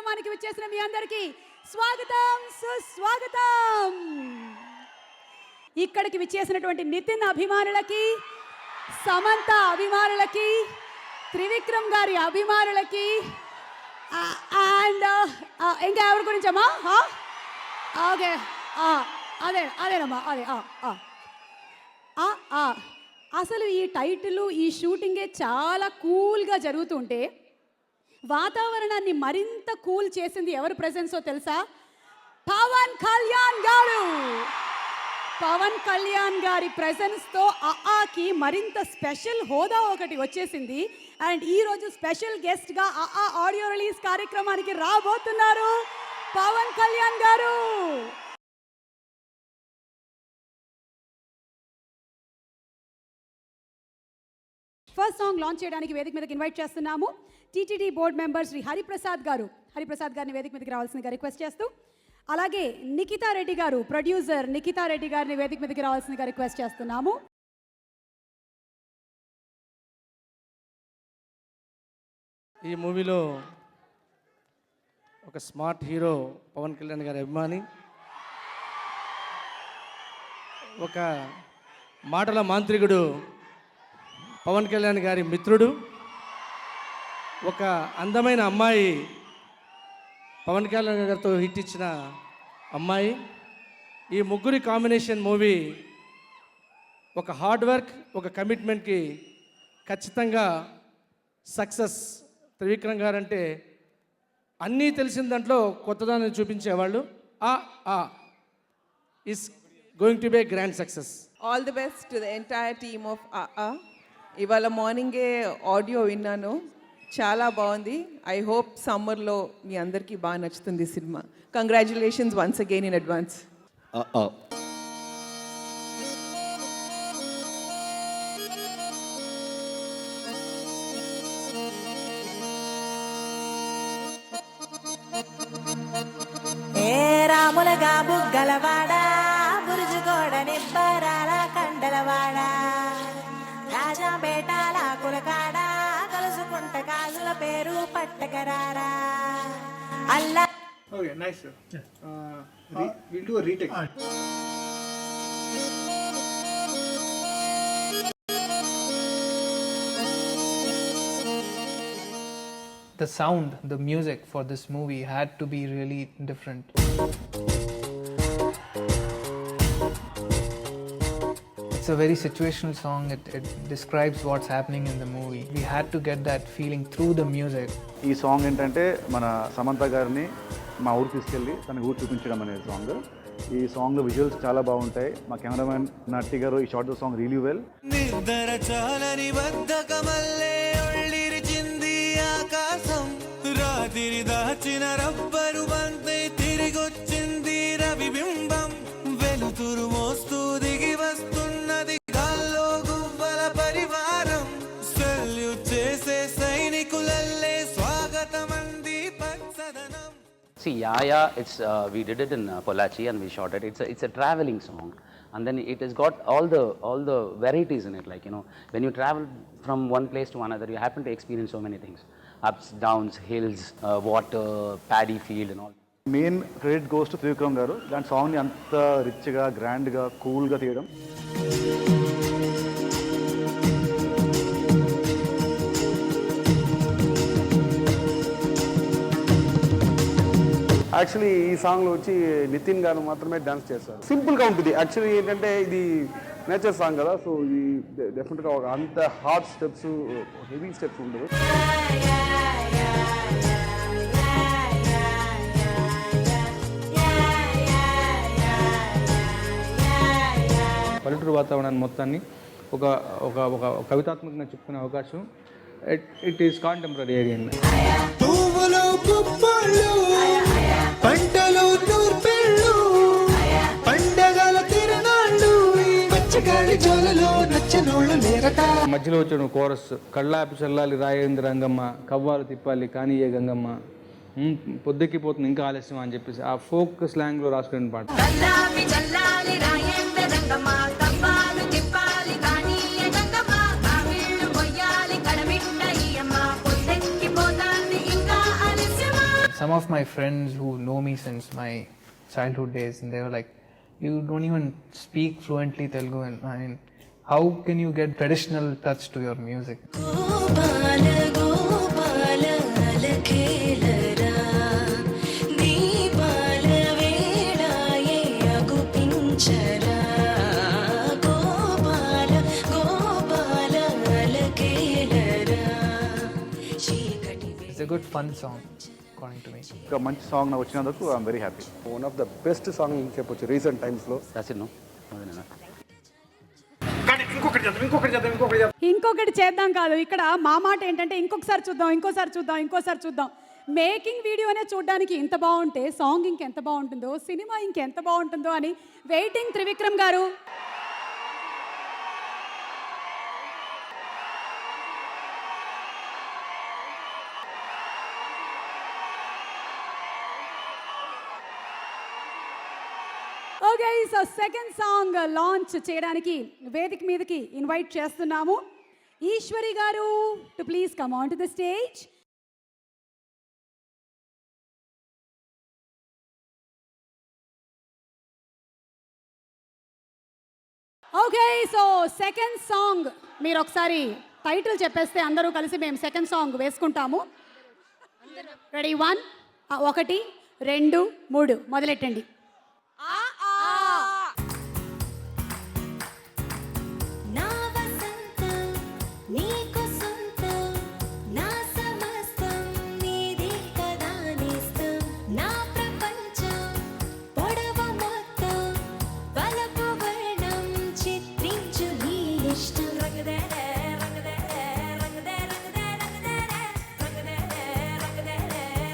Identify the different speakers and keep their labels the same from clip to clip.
Speaker 1: కార్యక్రమానికి విచ్చేసిన మీ అందరికీ స్వాగతం సుస్వాగతం. ఇక్కడికి విచ్చేసినటువంటి నితిన్ అభిమానులకి, సమంత అభిమానులకి, త్రివిక్రమ్ గారి అభిమానులకి అండ్ ఇంకా ఎవరి గురించమ్మా? ఓకే, అదేనమ్మా, అదే. అసలు ఈ టైటిల్, ఈ షూటింగే చాలా కూల్గా జరుగుతుంటే వాతావరణాన్ని మరింత కూల్ చేసింది ఎవరి ప్రెజెన్సో తెలుసా? పవన్ కళ్యాణ్ గారు. పవన్ కళ్యాణ్ గారి ప్రెజెన్స్తో ఆకి మరింత స్పెషల్ హోదా ఒకటి వచ్చేసింది. అండ్ ఈరోజు స్పెషల్ గెస్ట్గా ఆడియో రిలీజ్ కార్యక్రమానికి రాబోతున్నారు పవన్ కళ్యాణ్ గారు. ఫస్ట్ సాంగ్ లాంచ్ చేయడానికి వేదిక మీదకి ఇన్వైట్ చేస్తున్నాము TTD board member Shri Hariprasad garu. Hariprasad గారిని వేదిక మీదకి రావాల్సిందిగా రిక్వెస్ట్ చేస్తూ, అలాగే నిఖితా రెడ్డి గారు, ప్రొడ్యూసర్ నిఖితా రెడ్డి గారిని వేదిక మీదకి రావాల్సిందిగా రిక్వెస్ట్ చేస్తున్నాము.
Speaker 2: ఈ మూవీలో ఒక స్మార్ట్ హీరో పవన్ కళ్యాణ్ గారి అభిమాని, ఒక మాటల మాంత్రికుడు పవన్ కళ్యాణ్ గారి మిత్రుడు, ఒక అందమైన అమ్మాయి పవన్ కళ్యాణ్ గారితో హిట్ ఇచ్చిన అమ్మాయి. ఈ ముగ్గురి కాంబినేషన్ మూవీ ఒక హార్డ్ వర్క్, ఒక కమిట్మెంట్కి ఖచ్చితంగా సక్సెస్. త్రివిక్రమ్ గారు అంటే అన్నీ తెలిసిన దాంట్లో కొత్తదాన్ని చూపించేవాళ్ళు. Is going to be a grand success.
Speaker 3: All the best to the entire team of ఇవాళ మార్నింగే ఆడియో విన్నాను, చాలా బాగుంది. ఐ హోప్ సమ్మర్లో మీ అందరికీ బాగా నచ్చుతుంది సినిమా. Congratulations once again in advance.
Speaker 4: ఏ రాములగా బుగ్గలవాడా, బురుజుగోడ నిబ్బరాల కండలవాడా, రాజా బేటాల కులకాడా, కలుసుకుంట కాజుల పేరు పట్టకరారా అల్లా.
Speaker 5: Okay, nice sir. We'll do a retake.
Speaker 6: The sound, the music for this movie had to be really different. It's a very situational song. It describes what's happening in the movie. We had to get that feeling through the music.
Speaker 7: ఈ song ఏంటంటే మన సమంత గారిని మా ఊరు తీసుకెళ్ళి తనకు ఊరు చూపించడం అనే సాంగ్. ఈ సాంగ్లో విజువల్స్ చాలా బాగుంటాయి. మా కెమెరామెన్ నట్టి గారు ఈ short the song really well.
Speaker 8: నిద్ర చాలని బద్ధకమల్లే ఒళ్ళిరిచింది ఆకాశం, రాత్రి దాచిన రబ్బరు బంతి తిరిగొచ్చింది రవిబింబం, వెలుతురు మోస్తూ దిగి వస్తున్నది గాల్లో గువ్వల పరివారం, సెల్యూట్ చేసే సైనికులల్లే స్వాగతమంది పచ్చదనం.
Speaker 9: See, yeah, it's we did it in Pollachi and we shot it. It's a traveling song, and then it has got all the varieties in it. Like, you know, when you travel from one place to another, you happen to experience so many things: ups, downs, hills, water, paddy field, and all.
Speaker 7: Main credit goes to Trivikram గారు. దాని సాంగ్ని అంత రిచ్గా, గ్రాండ్గా, కూల్గా తీయడం.
Speaker 10: Actually ఈ సాంగ్లో వచ్చి నితిన్ గారు మాత్రమే డాన్స్ చేస్తారు. సింపుల్గా ఉంటుంది. యాక్చువల్లీ ఏంటంటే ఇది నేచర్ సాంగ్ కదా, సో ఇది డెఫినెట్గా అంత హార్డ్ స్టెప్స్, హెవీ స్టెప్స్ ఉండదు. పల్లెటూరు వాతావరణాన్ని మొత్తాన్ని ఒక ఒక ఒక కవితాత్మకంగా చెప్పుకునే అవకాశం. ఇట్ ఈస్ కాంటెంపరీ ఏరియన్.
Speaker 8: పంటలు తూర్పెళ్ళు, పండగల తిరణాళ్ళు, పచ్చగాడి జోలలో నచ్చనోళ్ళు లేరట.
Speaker 10: మధ్యలో వచ్చిన కోరస్, కళ్ళాపి చల్లాలి రాయేంద్ర రంగమ్మ, కవ్వాలు తిప్పాలి కానీ ఏ గంగమ్మ, పొద్దెక్కిపోతుంది ఇంకా ఆలస్యం అని చెప్పేసి ఆ ఫోక్ స్లాంగ్లో రాసుకునే పాట.
Speaker 6: some of my friends who know me since my childhood days, and they were like, you don't even speak fluently Telugu, and I mean, how can you get traditional touch to your music?
Speaker 4: Gopala Gopala అలఖేలరా దీపాల వేళాయే అగుపించరా గోపాల గోపాల అలఖేలరా చీకటి
Speaker 6: It's a good fun song, according to me.
Speaker 7: ఒక మంచి song నాకు వచ్చినందుకు I'm very happy.
Speaker 10: One of the best song అని చెప్పొచ్చు recent టైమ్స్లో.
Speaker 9: That's it, no? అదేనా?
Speaker 1: ఇంకొకటి చేద్దాం కాదు, ఇక్కడ మా మాట ఏంటంటే ఇంకొకసారి చూద్దాం. మేకింగ్ వీడియోనే చూడడానికి ఇంత బాగుంటే సాంగ్ ఇంకెంత బాగుంటుందో, సినిమా ఇంకెంత బాగుంటుందో అని వెయిటింగ్. త్రివిక్రమ్ గారు, okay, so second song launch చేయడానికి వేదిక మీదకి ఇన్వైట్ చేస్తున్నాము ఈశ్వరి గారు to please come on to the stage. Okay, so second song మీరు ఒకసారి టైటిల్ చెప్పేస్తే అందరూ కలిసి మేము సెకండ్ సాంగ్ వేసుకుంటాము. రెడీ, 1 1 2 3 మొదలెట్టండి.
Speaker 4: నా వసంతం నీకు సొంతం నా సమస్తం నీది కదా నేస్తం నా ప్రపంచం పొడవు మొత్తం వలపు వర్ణం చిత్రించు నీ ఇష్టం రంగదే రంగదే రంగదే రంగదే రంగదే రంగదే రంగదే రంగదే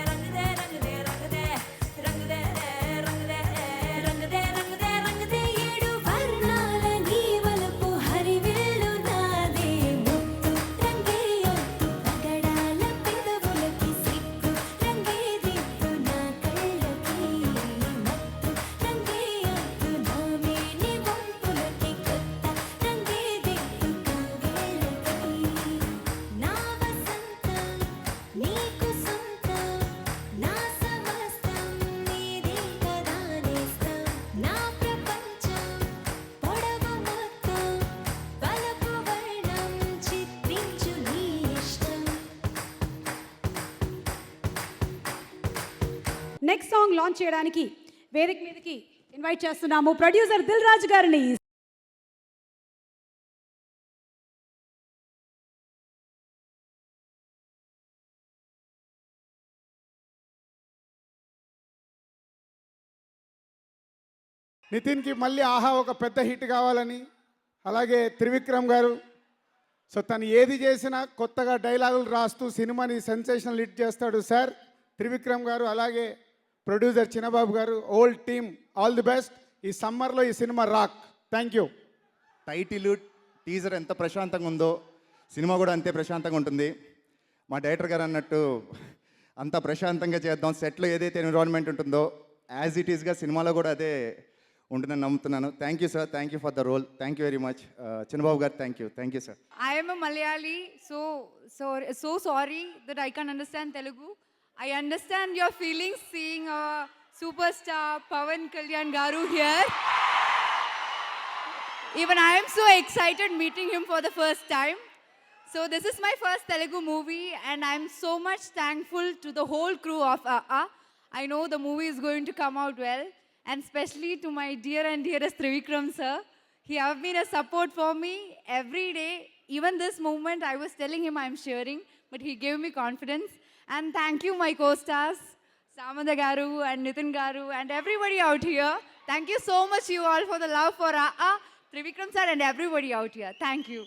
Speaker 4: రంగదే రంగదే రంగదే రంగదే రంగదే రంగదే రంగదే ఏడు వర్ణాల నీ వలపు హరివేలు నాదే ముత్తు రంగే ఒత్తు పగడాల పెదవులకి సిగ్గు రంగే దిద్దు నా కళ్ళకి మత్తు రంగే ఒత్తు నా మేని వంపులకి కొత్త రంగే దిద్దు కవ్వేలకి నా వసంతం నీకు సొంతం నా సమస్తం నీది కదా నేస్తం నా ప్రపంచం పొడవు మొత్తం వలపు వర్ణం చిత్రించు నీ ఇష్టం.
Speaker 1: నెక్స్ట్ సాంగ్ లాంచ్ చేయడానికి వేదిక మీదకి ఇన్వైట్ చేస్తున్నాము ప్రొడ్యూసర్ దిల్ రాజు గారిని.
Speaker 5: నితిన్కి మళ్ళీ ఆహా ఒక పెద్ద హిట్ కావాలని, అలాగే త్రివిక్రమ్ గారు సో తను ఏది చేసినా కొత్తగా డైలాగులు రాస్తూ సినిమాని సెన్సేషనల్ హిట్ చేస్తాడు సార్ త్రివిక్రమ్ గారు. అలాగే ప్రొడ్యూసర్ చిన్నబాబు గారు, old team, all the best. ఈ సమ్మర్లో ఈ cinema rock. Thank you.
Speaker 11: Title teaser ఎంత ప్రశాంతంగా ఉందో సినిమా కూడా అంతే ప్రశాంతంగా ఉంటుంది. మా డైరెక్టర్ గారు అన్నట్టు అంత ప్రశాంతంగా చేద్దాం. సెట్లో ఏదైతే ఎన్విరాన్మెంట్ ఉంటుందో యాజ్ ఇట్ ఈస్గా సినిమాలో కూడా అదే ఉంటుందని నమ్ముతున్నాను. Thank you sir, thank you for the role, thank you very much. Chinnababu గారు thank you sir.
Speaker 12: I am a Malayali, so sorry that I can't understand Telugu. I understand your feelings seeing a superstar Pawan Kalyan Garu here. Even I am so excited meeting him for the first time. So this is my first Telugu movie and I am so much thankful to the whole crew of I know the movie is going to come out well, and especially to my dear and dearest Trivikram sir. He have been a support for me every day. Even this moment I was telling him I'm sharing, but he gave me confidence. And thank you my co-stars, Samantha Garu and Nitin Garu and everybody out here. Thank you so much you all for the love for Trivikram sir and everybody out here. Thank you.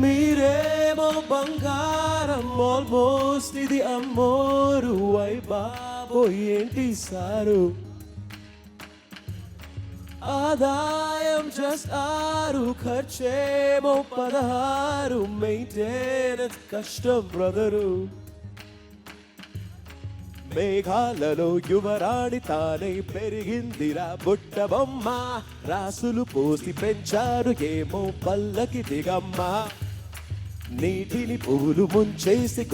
Speaker 8: మీరేమో బంగారం almost ఇది అమ్మోరు అయ్ బాబోయ్ ఏంటి sir ఆదాయం just 6 ఖర్చేమో 16 maintenance కష్టం brother మేఘాలలో యువరాణి తానై పెరిగిందిరా బుట్ట బొమ్మ రాసులు పోసి పెంచారు ఏమో పల్లకి దిగమ్మ నీటిని పూలు ముంచేసి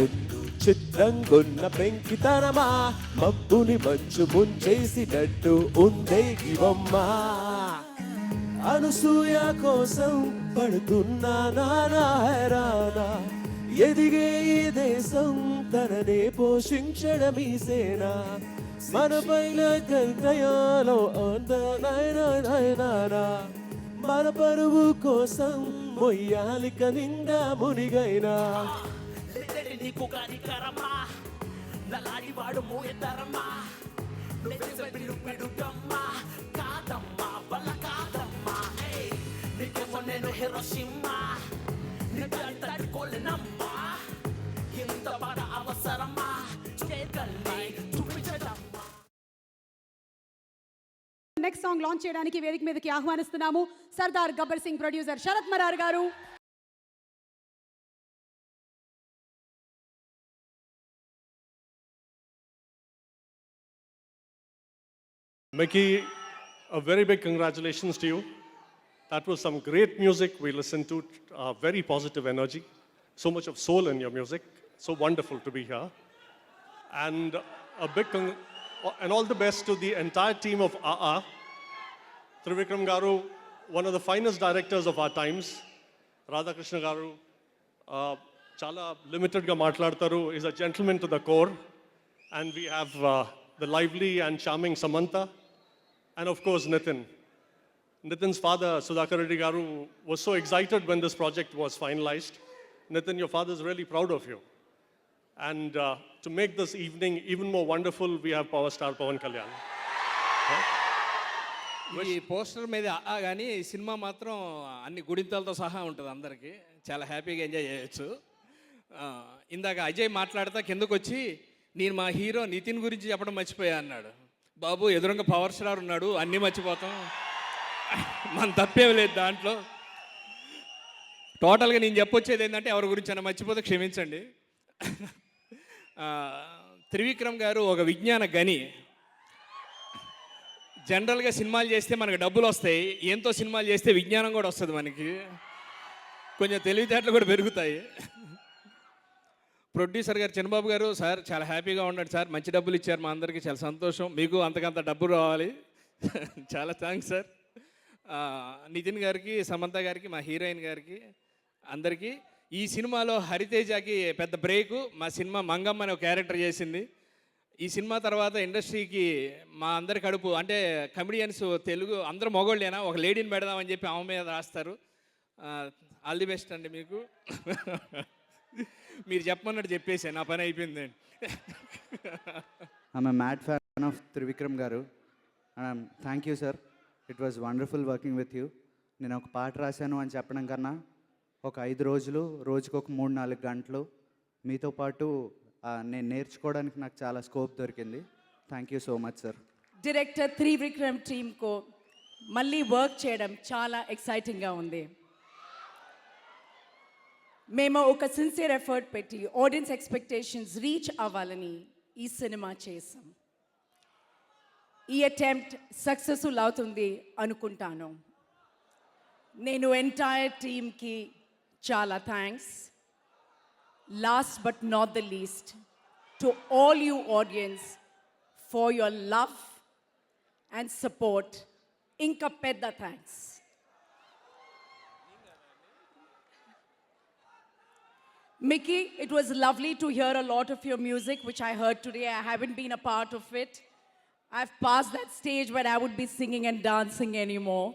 Speaker 8: చిత్రంగున్న పెంకితనమా మబ్బుని మంచు ముంచేసినట్టు ఉందే ఈ బొమ్మ అనసూయ కోసం పడుతున్నా నానా హైరానా ఎదిగే ఈ దేశం తననే పోషించడమీ సేనా మన పైన కైకయాలో అందనైనా మన పరువు కోసం మొయ్యాలిక నిండా మునిగైనా నీకు కానికరమా నలాడివాడు మోయతరమా పిడుగమ్మా కాదమ్మా బల కాదమ్మా నీకేమో నేను హిరోషిమా తట్టుకోలేనమ్మా ఇంత బాధ అవసరమా చేతల్ని చూపించడమ్మా.
Speaker 1: నెక్స్ట్ సాంగ్ లాంచ్ చేయడానికి వేదిక మీదకి ఆహ్వానిస్తున్నాము సర్దార్ గబ్బర్ సింగ్ ప్రొడ్యూసర్ శరత్ మరార్ గారు.
Speaker 13: Mickey, a very big congratulations to you. That was some great music we listened to, very positive energy, so much of soul in your music. So wonderful to be here. And and all the best to the entire team of AA. Trivikram Garu, one of the finest directors of our times. Radhakrishna Garu, chala limited ga matladtaru, is a gentleman to the core. And we have the lively and charming Samantha. And of course, Nitin. Nitin's father, Sudhakar Reddy Garu, was so excited when this project was finalized. Nitin, your father is really proud of you. And to make this evening even more wonderful, we have Power Star Pawan Kalyan.
Speaker 2: ఈ poster మీద కానీ ఈ cinema మాత్రం అన్ని గుడింతలతో సహా ఉంటుంది, అందరికీ చాలా హ్యాపీగా ఎంజాయ్ చేయొచ్చు. ఇందాక అజయ్ మాట్లాడితే కిందకు వచ్చి నేను మా హీరో నితిన్ గురించి చెప్పడం మర్చిపోయా అన్నాడు. బాబు ఎదురుగా పవర్ స్టార్ ఉన్నాడు, అన్నీ మర్చిపోతాం, మన తప్పేం లేదు దాంట్లో. టోటల్గా నేను చెప్పొచ్చేది ఏంటంటే ఎవరి గురించి అయినా మర్చిపోతే క్షమించండి. త్రివిక్రమ్ గారు ఒక విజ్ఞాన గని. జనరల్గా సినిమాలు చేస్తే మనకు డబ్బులు వస్తాయి, ఎంతో సినిమాలు చేస్తే విజ్ఞానం కూడా వస్తుంది, మనకి కొంచెం తెలివితేటలు కూడా పెరుగుతాయి. ప్రొడ్యూసర్ గారు చిన్నబాబు గారు, సార్ చాలా హ్యాపీగా ఉన్నాడు సార్, మంచి డబ్బులు ఇచ్చారు మా అందరికీ, చాలా సంతోషం, మీకు అంతకంత డబ్బులు రావాలి. చాలా థ్యాంక్స్ సార్. నితిన్ గారికి, సమంత గారికి, మా హీరోయిన్ గారికి, అందరికీ. ఈ సినిమాలో హరితేజకి పెద్ద బ్రేకు. మా సినిమా మంగమ్మ అనే ఒక క్యారెక్టర్ చేసింది. ఈ సినిమా తర్వాత ఇండస్ట్రీకి మా అందరి కడుపు అంటే కమెడియన్స్ తెలుగు అందరూ మగోళ్ళేనా, ఒక లేడీని పెడదామని చెప్పి ఆమె మీద రాస్తారు. ఆల్ ది బెస్ట్ అండి మీకు. మీరు చెప్పమన్నట్టు చెప్పేసా, నా పని అయిపోయిందండి.
Speaker 14: I'm a mad fan of Trivikram Garu. Thank you sir. It was wonderful working with you. నేను ఒక పాట రాశాను అని చెప్పడం కన్నా ఒక 5 రోజులు, రోజుకు ఒక 3-4 గంటలు మీతో పాటు నేను నేర్చుకోవడానికి నాకు చాలా స్కోప్ దొరికింది. Thank you so much sir.
Speaker 15: Director Trivikram టీమ్కు మళ్ళీ వర్క్ చేయడం చాలా ఎక్సైటింగ్గా ఉంది. మేము ఒక సిన్సియర్ ఎఫర్ట్ పెట్టి ఆడియన్స్ ఎక్స్పెక్టేషన్స్ రీచ్ అవ్వాలని ఈ సినిమా చేసాం. ఈ అటెంప్ట్ సక్సెస్ఫుల్ అవుతుంది అనుకుంటాను. నేను ఎంటైర్ టీమ్కి చాలా thanks. Last but not the least to all you audience for your love and support. ఇంకా పెద్ద thanks. Mickey, it was lovely to hear a lot of your music, which I heard today. I haven't been a part of it. I've passed that stage where I would be singing and dancing anymore.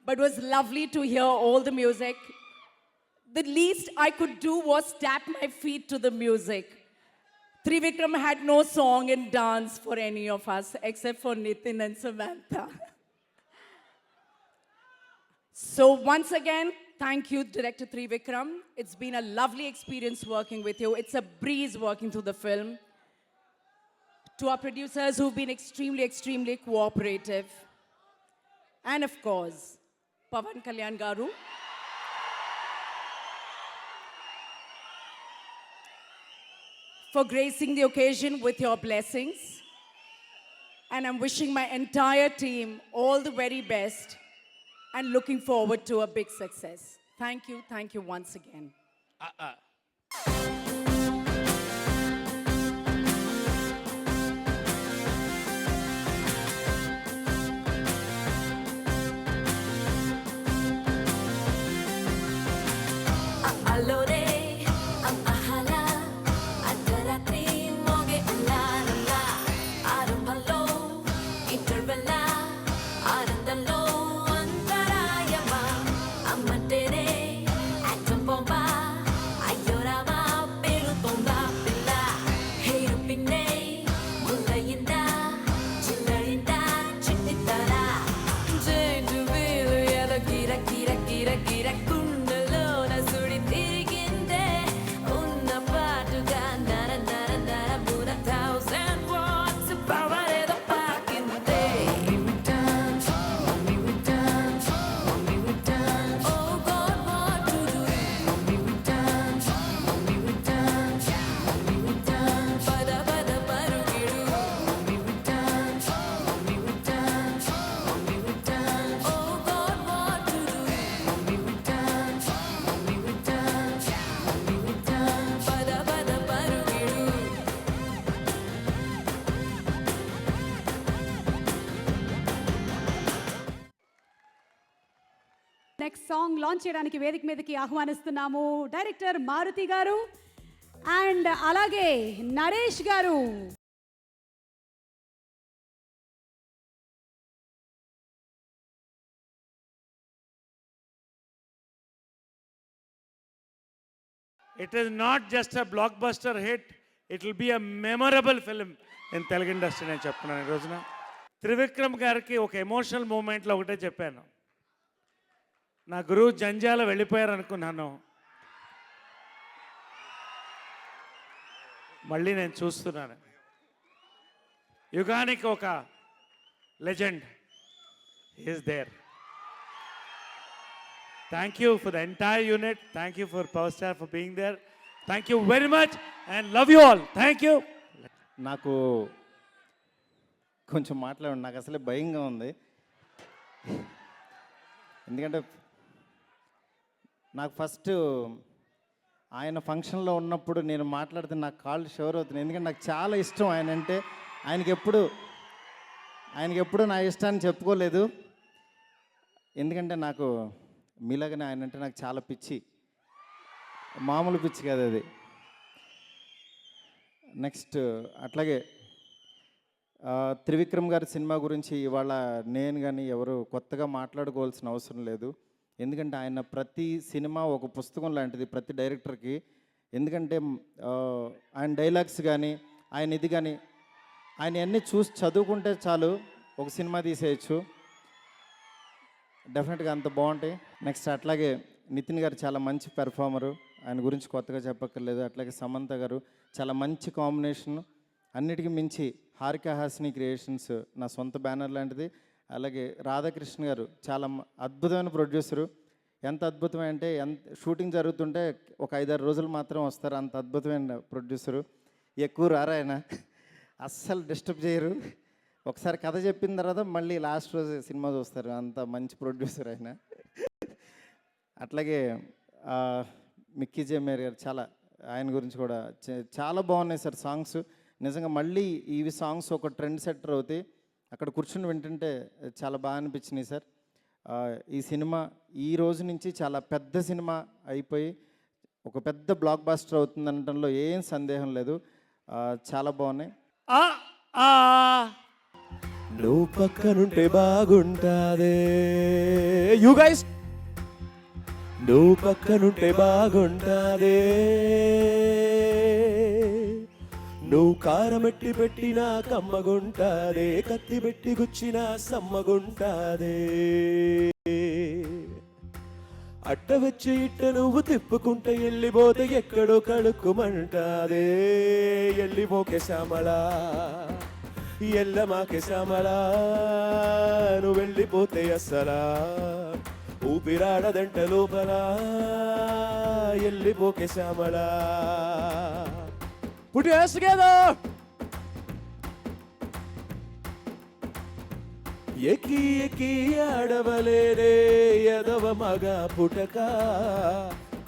Speaker 15: But it was lovely to hear all the music. The least I could do was tap my feet to the music. Trivikram had no song and dance for any of us except for Nitin and Samantha. So once again, thank you, Director Trivikram. It's been a lovely experience working with you. It's a breeze working through the film. To our producers who've been extremely, extremely cooperative. And of course, Pawan Kalyan Garu. For gracing the occasion with your blessings. And I'm wishing my entire team all the very best and looking forward to a big success. Thank you once again.
Speaker 4: అల్లోరే అహలా అర్ధరాత్రి మోగే అల్లారల్లా ఆరంభంలో ఇంటర్వెల్లా ఆనందంలో అంతరాయమా అమ్మంటేనే action బొమ్మ అయ్యో రామా పేరుతోందా పిల్ల hair పిన్నే ముల్లయిందా చిన్నయిందా చిట్టితరా jail వీలు ఎద గిర గిర గిర గిర కుండలోన సుడి తిరిగిందే ఉన్న పాటుగా నర నర నర బున 1000 watts power ఏదో పాకిందే Mommy we dance, mommy we dance, oh God what to do Mommy we dance, mommy we dance, mommy we dance పద పద పరుగిడు Mommy we dance, mommy we dance, mommy we dance oh God what to do Mommy we dance, mommy we dance, mommy we dance పద పద పరుగిడు
Speaker 1: next song launch చేయడానికి వేదిక మీదకి ఆహ్వానిస్తున్నాము director Maruti గారు and అలాగే నరేష్ గారు.
Speaker 16: It is not just a blockbuster hit, it will be a memorable film in Telugu industry నేను చెప్తున్నాను ఈ రోజున. త్రివిక్రమ్ గారికి ఒక ఎమోషనల్ మూమెంట్లో ఒకటే చెప్పాను. నా గురువు జంజాల వెళ్ళిపోయారు అనుకున్నాను, మళ్ళీ నేను చూస్తున్నాను. యుగానికి ఒక legend is there. Thank you for the entire unit. Thank you for Power Star for being there. Thank you very much and love you all. Thank you.
Speaker 11: నాకు కొంచెం మాట్లాడండి, నాకు అసలే భయంగా ఉంది. ఎందుకంటే నాకు ఫస్ట్ ఆయన ఫంక్షన్లో ఉన్నప్పుడు నేను మాట్లాడితే నాకు కాళ్ళు షవర్ అవుతున్నాయి. ఎందుకంటే నాకు చాలా ఇష్టం ఆయన అంటే. ఆయనకి ఎప్పుడు నా ఇష్టాన్ని చెప్పుకోలేదు. ఎందుకంటే నాకు మీలాగానే ఆయన అంటే నాకు చాలా పిచ్చి, మామూలు పిచ్చి కాదు అది. నెక్స్ట్ అట్లాగే త్రివిక్రమ్ గారి సినిమా గురించి ఇవాళ నేను కానీ ఎవరు కొత్తగా మాట్లాడుకోవాల్సిన అవసరం లేదు. ఎందుకంటే ఆయన ప్రతి సినిమా ఒక పుస్తకం లాంటిది ప్రతి డైరెక్టర్కి. ఎందుకంటే ఆయన డైలాగ్స్ కానీ ఆయన ఇది కానీ ఆయన అన్నీ చూసి చదువుకుంటే చాలు ఒక సినిమా తీసేయచ్చు. డెఫినెట్గా అంత బాగుంటాయి. నెక్స్ట్ అట్లాగే నితిన్ గారు చాలా మంచి పెర్ఫార్మరు, ఆయన గురించి కొత్తగా చెప్పక్కర్లేదు. అట్లాగే సమంత గారు చాలా మంచి కాంబినేషన్. అన్నిటికీ మించి హారిక హాసిని క్రియేషన్స్ నా సొంత బ్యానర్ లాంటిది. అలాగే రాధాకృష్ణ గారు చాలా అద్భుతమైన ప్రొడ్యూసరు. ఎంత అద్భుతమైన అంటే షూటింగ్ జరుగుతుంటే ఒక 5-6 రోజులు మాత్రం వస్తారు, అంత అద్భుతమైన ప్రొడ్యూసరు. ఎక్కువ రారు ఆయన, అస్సలు డిస్టర్బ్ చేయరు. ఒకసారి కథ చెప్పిన తర్వాత మళ్ళీ లాస్ట్ రోజు సినిమా చూస్తారు, అంత మంచి ప్రొడ్యూసర్ ఆయన. అట్లాగే మిక్కీ జే మేయర్ గారు చాలా, ఆయన గురించి కూడా చాలా బాగున్నాయి సార్ సాంగ్స్. నిజంగా మళ్ళీ ఇవి సాంగ్స్ ఒక ట్రెండ్ సెట్టర్ అవుతాయి. అక్కడ కూర్చుని వింటుంటే చాలా బాగా అనిపించినాయి సార్. ఈ సినిమా ఈ రోజు నుంచి చాలా పెద్ద సినిమా అయిపోయి ఒక పెద్ద బ్లాక్ బాస్టర్ అవుతుంది అనడంలో ఏం సందేహం లేదు. చాలా బాగున్నాయి.
Speaker 8: నువ్వు పక్కనుంటే బాగుంటాదే, యు గైస్ నువ్వు పక్కనుంటే బాగుంటాదే, నువ్వు కారమెట్టి పెట్టినా కమ్మగుంటాదే, కత్తి పెట్టి గుచ్చినా సమ్మగుంటాదే, అట్ట వచ్చి ఇట్ట నువ్వు తిప్పుకుంటే వెళ్ళిపోతే ఎక్కడో కడుక్కుమంటాదే, వెళ్ళిపోకే శ్యామలా ఎల్లమాకే శ్యామలా, నువ్వు వెళ్ళిపోతే అస్సలా ఊపిరాడదంట లోపల, వెళ్ళిపోకే Shyamala. Put your hands together. ఎక్కి ఎక్కి ఆడవలేరే ఎదవ మగ పుటక,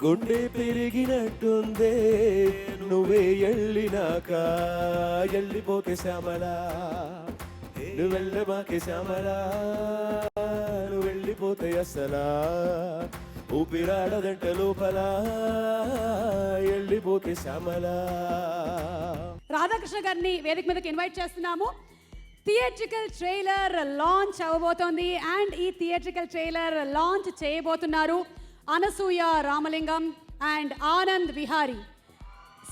Speaker 8: గుండె పెరిగినట్టుందే నువ్వే వెళ్ళినాక వెళ్ళిపోతే శ్యామలా నువ్వు వెళ్ళమాకే శ్యామలా నువ్వు వెళ్ళిపోతే అసలా ఊపిరాడదంట లోపల వెళ్ళిపోతే శ్యామలా.
Speaker 1: రాధాకృష్ణ గారిని వేదిక మీదకి ఇన్వైట్ చేస్తున్నాము. థియేట్రికల్ ట్రైలర్ లాంచ్ అవ్వబోతోంది అండ్ ఈ థియేట్రికల్ ట్రైలర్ లాంచ్ చేయబోతున్నారు అనసూయ రామలింగం అండ్ ఆనంద్ విహారీ,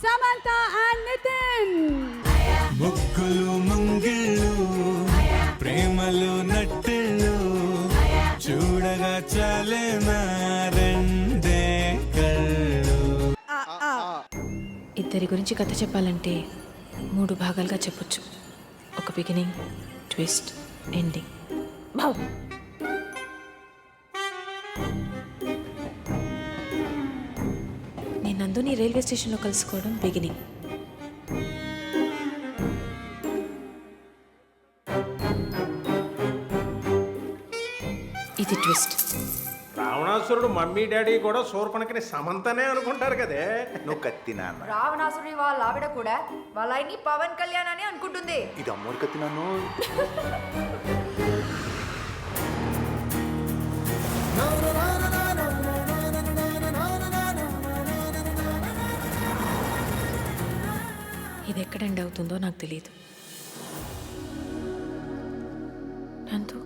Speaker 1: సమంత అండ్ నితిన్.
Speaker 17: ముగ్గులు ముంగిళ్ళు ప్రేమలు నట్టిళ్ళు చూడగా చాలే రెండే కళ్ళు.
Speaker 18: ఇద్దరి గురించి కథ చెప్పాలంటే 3 భాగాలుగా చెప్పొచ్చు. ఒక బిగినింగ్, ట్విస్ట్, ఎండింగ్. నేను నందుని రైల్వే స్టేషన్లో కలుసుకోవడం బిగినింగ్. ఇది ట్విస్ట్.
Speaker 19: రావణాసురుడు మమ్మీ డాడీ కూడా శూర్పణఖని సమంతనే అనుకుంటారు కదే.
Speaker 11: నువ్వు కత్తి నాన్న.
Speaker 20: రావణాసుడి వాళ్ళ ఆవిడ కూడా వాళ్ళ ఆయన్ని పవన్ కళ్యాణ్ అని అనుకుంటుంది.
Speaker 11: ఇది అమ్మోరు కత్తి నాన్న.
Speaker 18: ఇది ఎక్కడ ఎండ్ అవుతుందో నాకు తెలియదు. నందు,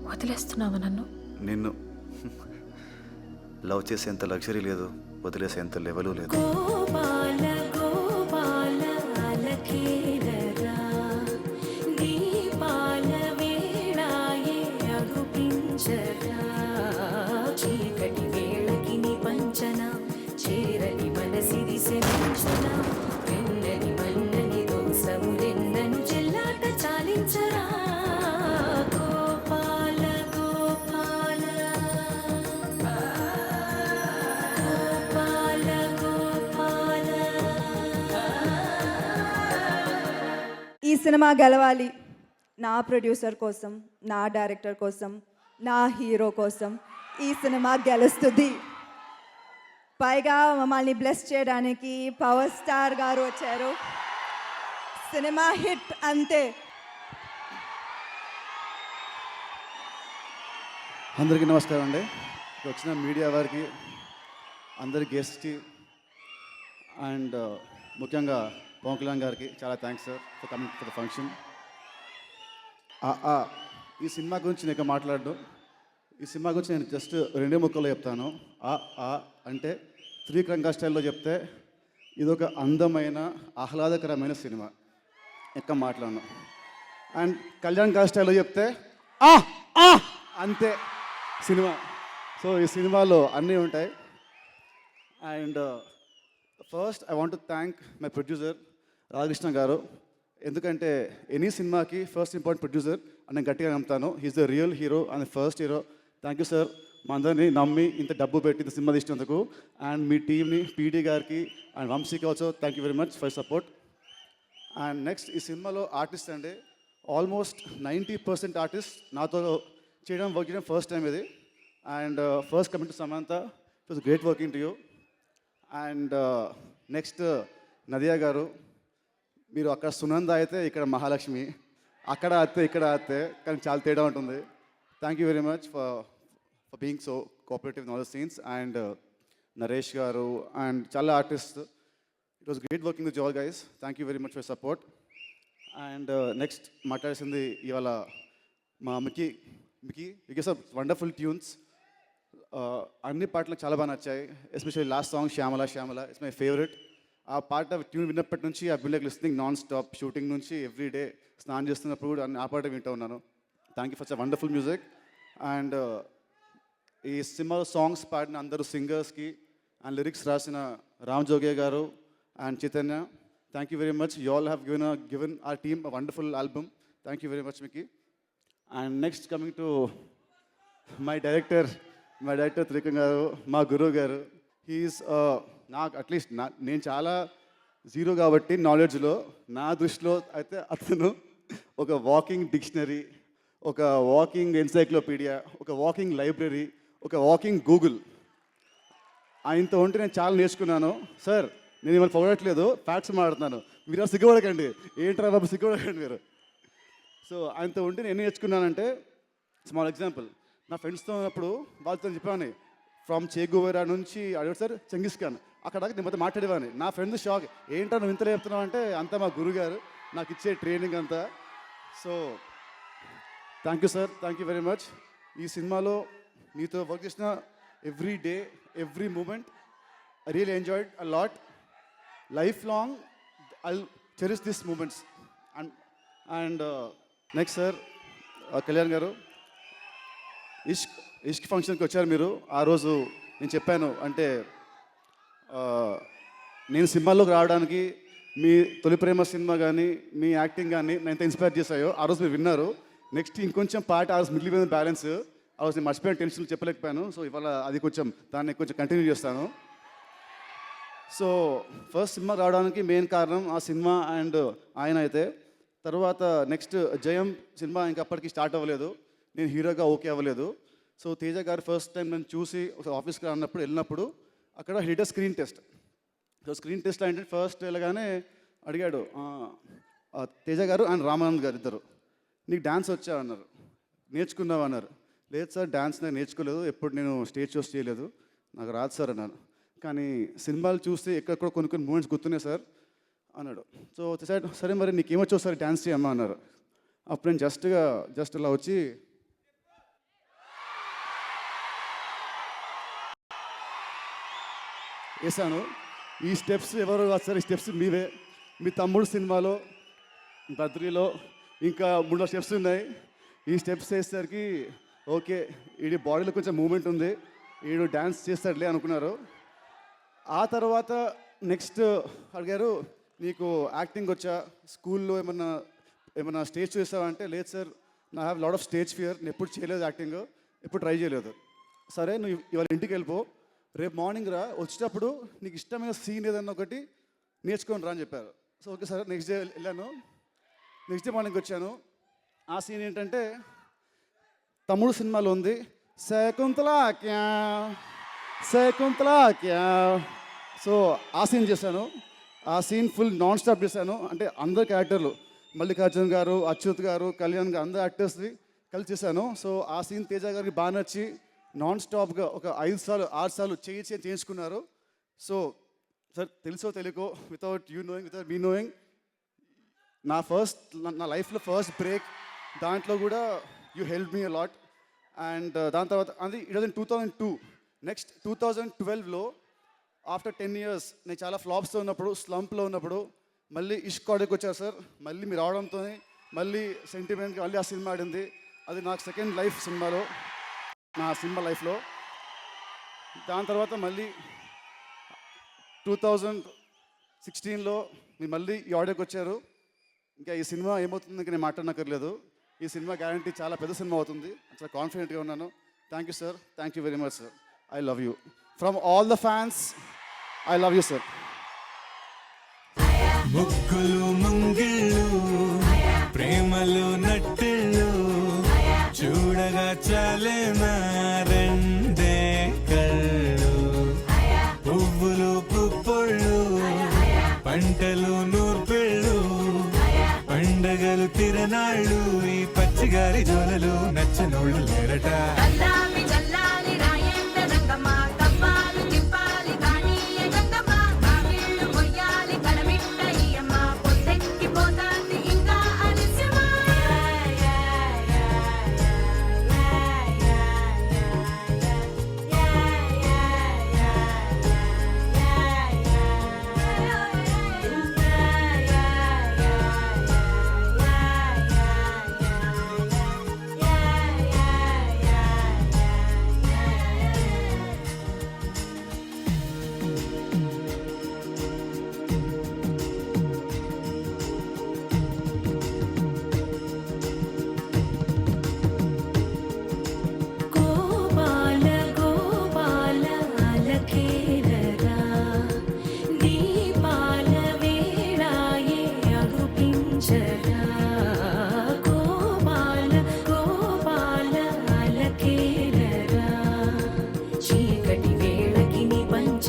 Speaker 18: వదిలేస్తున్నావా నన్ను?
Speaker 7: నిన్ను లవ్ చేసేంత లగ్జరీ లేదు, వదిలేసేంత లెవెలు లేదు.
Speaker 4: గోపాల గోపాల అలకేలరా దీపాల వేళాయే అగుపించరా చీకటి వేళకి నీ పంచన చేరని మనసిది శమించన వెన్నని మన్నని దోసములెన్నను చెల్లాట చాలించరా గోపాల గోపాల గోపాల గోపాల.
Speaker 21: ఈ సినిమా గెలవాలి. నా ప్రొడ్యూసర్ కోసం, నా డైరెక్టర్ కోసం, నా హీరో కోసం ఈ సినిమా గెలుస్తుంది. పైగా మమ్మల్ని బ్లెస్ చేయడానికి పవర్ స్టార్ గారు వచ్చారు. సినిమా హిట్ అంతే.
Speaker 7: అందరికీ నమస్కారం అండి. ఇక్కడ వచ్చిన మీడియా వారికి, అందరి గెస్ట్కి అండ్ ముఖ్యంగా పవన్ కళ్యాణ్ గారికి చాలా thanks sir for coming for the function. ఈ సినిమా గురించి నేను మాట్లాడడం, ఈ సినిమా గురించి నేను జస్ట్ 2 ముక్కల్లో చెప్తాను. అంటే త్రివిక్రమ్ స్టైల్లో చెప్తే ఇదొక అందమైన ఆహ్లాదకరమైన సినిమా, ఎక్క మాట్లాడను. అండ్ కళ్యాణ్ స్టైల్లో చెప్తే అంతే సినిమా. సో ఈ సినిమాలో అన్నీ ఉంటాయి. And first I want to thank my producer Radhakrishna గారు. ఎందుకంటే ఎనీ సినిమాకి ఫస్ట్ ఇంపార్టెంట్ ప్రొడ్యూసర్ అని నేను గట్టిగా నమ్ముతాను. He's the real hero and first hero. Thank you sir, మా అందరినీ నమ్మి ఇంత డబ్బు పెట్టి ఇంత సినిమా తీసినందుకు. అండ్ మీ టీమ్ని, పీడీ గారికి అండ్ వంశీకి also thank you very much for support. And next ఈ సినిమాలో ఆర్టిస్ట్ అండి ఆల్మోస్ట్ 90% ఆర్టిస్ట్ నాతో వర్క్ చేయడం ఫస్ట్ టైం ఇది. And first coming to Samantha, it was great working to you. And next Nadiya గారు, మీరు అక్కడ సునంద అయితే ఇక్కడ మహాలక్ష్మి, అక్కడ అత్తే ఇక్కడ అత్తే, కానీ చాలా తేడా ఉంటుంది. Thank you very much for being so cooperative in all the scenes. And Naresh గారు అండ్ చాలా artist, it was great working with all guys. Thank you very much for support. And next మాట్లాడాల్సింది ఇవాళ మా Mickey because of wonderful tunes. అన్ని పాటలు చాలా బాగా నచ్చాయి. Especially last song Shyamala Shyamala it's my favourite. ఆ పాట ట్యూన్ విన్నప్పటి నుంచి ఆ builder listening non stop. Shooting నుంచి ఎవ్రీ డే స్నానం చేస్తున్నప్పుడు కూడా ఆ పాట వింటూ ఉన్నాను. Thank you for such wonderful music. And ఈ సినిమాలో సాంగ్స్ పాడిన అందరూ సింగర్స్కి అండ్ లిరిక్స్ రాసిన రామ్ జోగే గారు and Chaitanya, thank you very much. You all have given our team a wonderful album. Thank you very much, Mickey. And next coming to my director Trivikram గారు, మా గురువు గారు. హీఈస్ నాకు అట్లీస్ట్ నేను చాలా జీరో కాబట్టి నాలెడ్జ్లో, నా దృష్టిలో అయితే అతను ఒక వాకింగ్ డిక్షనరీ, ఒక వాకింగ్ ఎన్సైక్లోపీడియా, ఒక వాకింగ్ లైబ్రరీ, ఒక వాకింగ్ గూగుల్. ఆయనతో ఉంటే నేను చాలా నేర్చుకున్నాను. సార్ నేను మిమ్మల్ని పొగడట్లేదు, ఫ్యాక్ట్స్ మాట్లాడుతున్నాను. మీరు సిగ్గుపడకండి, ఏంట్రా బాబు సిగ్గుపడకండి మీరు. సో ఆయనతో ఉంటే నేను నేర్చుకున్నానంటే స్మాల్ ఎగ్జాంపుల్, నా ఫ్రెండ్స్తో ఉన్నప్పుడు వాళ్ళతో చెప్పాను ఫ్రమ్ చేగువేరా నుంచి అడిగాడు సార్ చెంగిస్ ఖాన్ అక్కడ దాకా నేను మొత్తం మాట్లాడేవాడిని. నా ఫ్రెండ్ షాక్, ఏంటో నువ్వు ఇంతలో చెప్తున్నావు అంటే అంతా మా గురుగారు నాకు ఇచ్చే ట్రైనింగ్ అంతా. So thank you sir, thank you very much. ఈ సినిమాలో మీతో వర్క్ చేసిన every day every moment I really enjoyed a lot. Life long I cherish this moments. And next sir Kalyan garu, Ishq ఫంక్షన్కి వచ్చారు మీరు. ఆ రోజు నేను చెప్పాను అంటే నేను సినిమాల్లోకి రావడానికి మీ తొలి ప్రేమ సినిమా కానీ మీ యాక్టింగ్ కానీ నేను ఎంత ఇన్స్పైర్ చేశాయో ఆ రోజు మీరు విన్నారు. నెక్స్ట్ ఇంకొంచెం పాట ఆ రోజు మిగిలిపోయిన బ్యాలెన్స్ ఆ రోజు నేను మర్చిపోయిన టెన్షన్ చెప్పలేకపోయాను. సో ఇవాళ అది కొంచెం దాన్ని కొంచెం కంటిన్యూ చేస్తాను. సో ఫస్ట్ సినిమా రావడానికి మెయిన్ కారణం ఆ సినిమా అండ్ ఆయన అయితే. తర్వాత నెక్స్ట్ జయం సినిమా ఇంకా అప్పటికి స్టార్ట్ అవ్వలేదు, నేను హీరోగా ఓకే అవ్వలేదు. సో తేజ గారు ఫస్ట్ టైం నేను చూసి ఆఫీస్కి వెళ్ళినప్పుడు అక్కడ hit screen test. So screen టెస్ట్లో ఏంటంటే ఫస్ట్ వెళ్ళగానే అడిగాడు తేజ గారు అండ్ రామానంద్ గారు ఇద్దరు, నీకు డ్యాన్స్ వచ్చా అన్నారు. నేర్చుకున్నావు అన్నారు. లేదు సార్ డ్యాన్స్ నేను నేర్చుకోలేదు, ఎప్పుడు నేను స్టేజ్ షోస్ చేయలేదు, నాకు రాదు సార్ అన్నాను. కానీ సినిమాలు చూస్తే ఎక్కడెక్కడ కొన్ని మూమెంట్స్ గుర్తున్నాయి సార్ అన్నాడు. సో సరే మరి నీకేమొచ్చో సార్ డ్యాన్స్ చేయమ్మా అన్నారు. అప్పుడు నేను జస్ట్ ఇలా వచ్చి వేసాను. ఈ స్టెప్స్ ఎవరు కాదు సార్, ఈ స్టెప్స్ మీవే. మీ తమ్ముడు సినిమాలో బద్రీలో ఇంకా 3 స్టెప్స్ ఉన్నాయి. ఈ స్టెప్స్ వేసేసరికి ఓకే వీడి బాడీలో కొంచెం మూమెంట్ ఉంది, వీడు డ్యాన్స్ చేస్తాడులే అనుకున్నారు. ఆ తర్వాత నెక్స్ట్ అడిగారు నీకు యాక్టింగ్ వచ్చా, స్కూల్లో ఏమన్నా స్టేజ్ చూసావా అంటే లేదు సార్ నా have lot of stage fear, నేను ఎప్పుడు చేయలేదు యాక్టింగ్, ఎప్పుడు ట్రై చేయలేదు. సరే నువ్వు ఇవాళ ఇంటికి వెళ్ళిపో, రేపు మార్నింగ్ రా, వచ్చేటప్పుడు నీకు ఇష్టమైన సీన్ ఏదన్నా ఒకటి నేర్చుకొని రా అని చెప్పారు. So okay sir next day వెళ్ళాను. నెక్స్ట్ డే మార్నింగ్ వచ్చాను. ఆ సీన్ ఏంటంటే తమ్ముడు సినిమాలో ఉంది శకుంతలా క్యా. సో ఆ సీన్ చేశాను. ఆ సీన్ ఫుల్ నాన్ స్టాప్ చేశాను. అంటే అందరు క్యారెక్టర్లు మల్లికార్జున్ గారు, అచ్యుత్ గారు, కళ్యాణ్ గారు అందరు యాక్టర్స్ని కలిసి చేశాను. సో ఆ సీన్ తేజ గారికి బాగా నచ్చి నాన్ స్టాప్గా ఒక 5 సార్లు 6 సార్లు చేయించుకున్నారు. సో సార్ తెలుసో తెలియకో వితౌట్ మీ నోయింగ్ నా లైఫ్లో ఫస్ట్ బ్రేక్ దాంట్లో కూడా you help me a lot. And దాని తర్వాత అది ఇట్ వాజ్ ఇన్ 2002. నెక్స్ట్ 2012లో ఆఫ్టర్ 10 years నేను చాలా ఫ్లాప్స్తో ఉన్నప్పుడు, స్లంప్లో ఉన్నప్పుడు మళ్ళీ ఇష్క్ ఆడికి వచ్చారు సార్. మళ్ళీ మీరు రావడంతో మళ్ళీ సెంటిమెంట్గా మళ్ళీ ఆ సినిమా ఆడింది. అది నాకు సెకండ్ లైఫ్ సినిమాలో, నా సినిమా లైఫ్లో. దాని తర్వాత మళ్ళీ 2016లో మీరు మళ్ళీ ఈ ఆడియోకి వచ్చారు. ఇంకా ఈ సినిమా ఏమవుతుంది ఇంకా నేను మాట్లాడనక్కర్లేదు. ఈ సినిమా గ్యారంటీ చాలా పెద్ద సినిమా అవుతుంది, చాలా కాన్ఫిడెంట్గా ఉన్నాను. Thank you sir, thank you very much sir. I love you from all the fans. I love you sir.
Speaker 17: ముగ్గులు ముంగిళ్ళు ప్రేమలు నట్టిళ్ళు చూడగా చాలే రెండే కళ్ళు, పువ్వులు పుప్పొళ్ళు పంటలు నూర్పిళ్ళు, పండగలు తిరనాళ్ళు ఈ పచ్చిగారి జోలలు నచ్చనోళ్ళు లేరట.
Speaker 4: చీకటి వేళకి నీ పంచ